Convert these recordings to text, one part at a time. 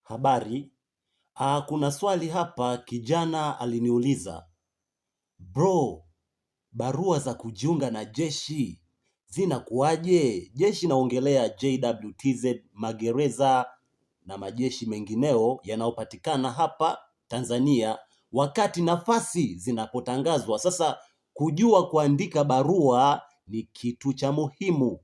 Habari. Kuna swali hapa kijana aliniuliza. Bro, barua za kujiunga na jeshi zinakuaje? Jeshi naongelea JWTZ, magereza na majeshi mengineo yanayopatikana hapa Tanzania wakati nafasi zinapotangazwa. Sasa kujua kuandika barua ni kitu cha muhimu.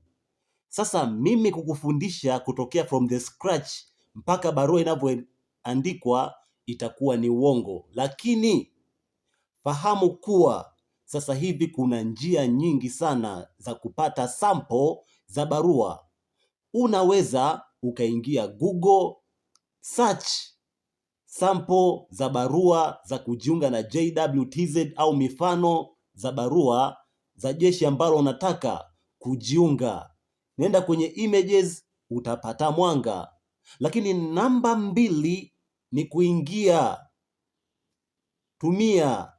Sasa mimi kukufundisha kutokea from the scratch mpaka barua inavyoandikwa itakuwa ni uongo. Lakini fahamu kuwa sasa hivi kuna njia nyingi sana za kupata sample za barua. Unaweza ukaingia Google, search sample za barua za kujiunga na JWTZ au mifano za barua za jeshi ambalo unataka kujiunga. Nenda kwenye images utapata mwanga. Lakini namba 2 ni kuingia. Tumia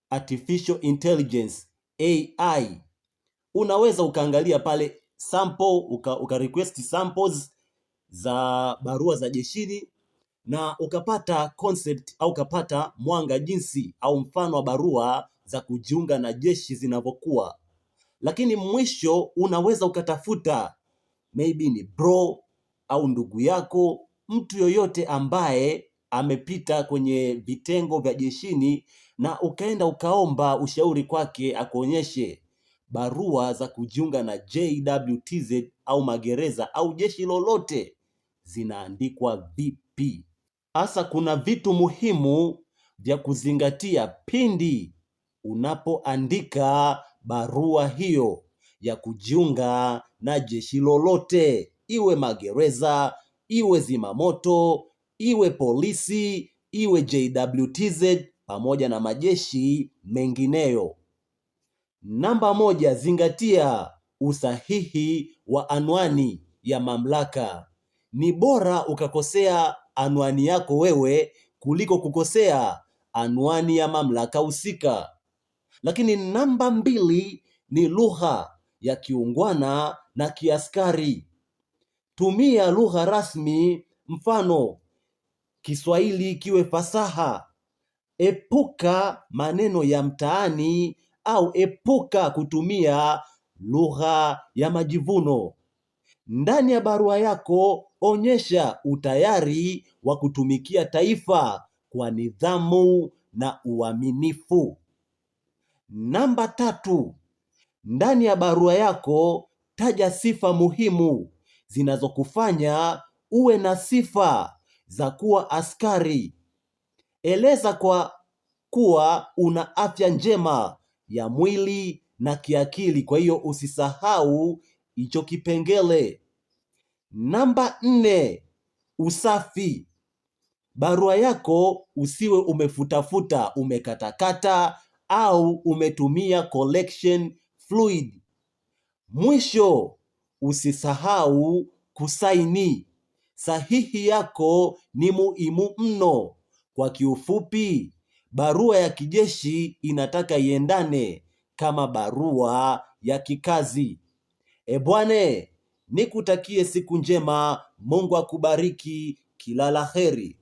artificial intelligence AI. Unaweza ukaangalia pale sample, request samples za barua za jeshini na ukapata concept au ukapata mwanga jinsi au mfano wa barua za kujiunga na jeshi zinavyokuwa. Lakini mwisho unaweza ukatafuta maybe ni bro au ndugu yako, mtu yoyote ambaye amepita kwenye vitengo vya jeshini na ukaenda ukaomba ushauri kwake akuonyeshe barua za kujiunga na JWTZ au magereza au jeshi lolote zinaandikwa vipi. Hasa kuna vitu muhimu vya kuzingatia pindi unapoandika barua hiyo ya kujiunga na jeshi lolote, iwe magereza, iwe zimamoto, iwe polisi, iwe JWTZ pamoja na majeshi mengineyo. Namba 1, zingatia usahihi wa anwani ya mamlaka. Ni bora ukakosea anwani yako wewe kuliko kukosea anwani ya mamlaka husika. Lakini namba 2 ni lugha ya kiungwana na kiaskari. Tumia lugha rasmi, mfano Kiswahili kiwe fasaha. Epuka maneno ya mtaani au epuka kutumia lugha ya majivuno. Ndani ya barua yako onyesha utayari wa kutumikia taifa kwa nidhamu na uaminifu. Namba 3, ndani ya barua yako taja sifa muhimu zinazokufanya uwe na sifa za kuwa askari. Eleza kwa kuwa una afya njema ya mwili na kiakili, kwa hiyo usisahau hicho kipengele. Namba 4, usafi. Barua yako usiwe umefutafuta, umekatakata au umetumia collection fluid. Mwisho, usisahau kusaini. Sahihi yako ni muhimu mno. Kwa kiufupi, barua ya kijeshi inataka iendane kama barua ya kikazi. Bwane, nikutakie siku njema. Mungu akubariki. Kila la heri.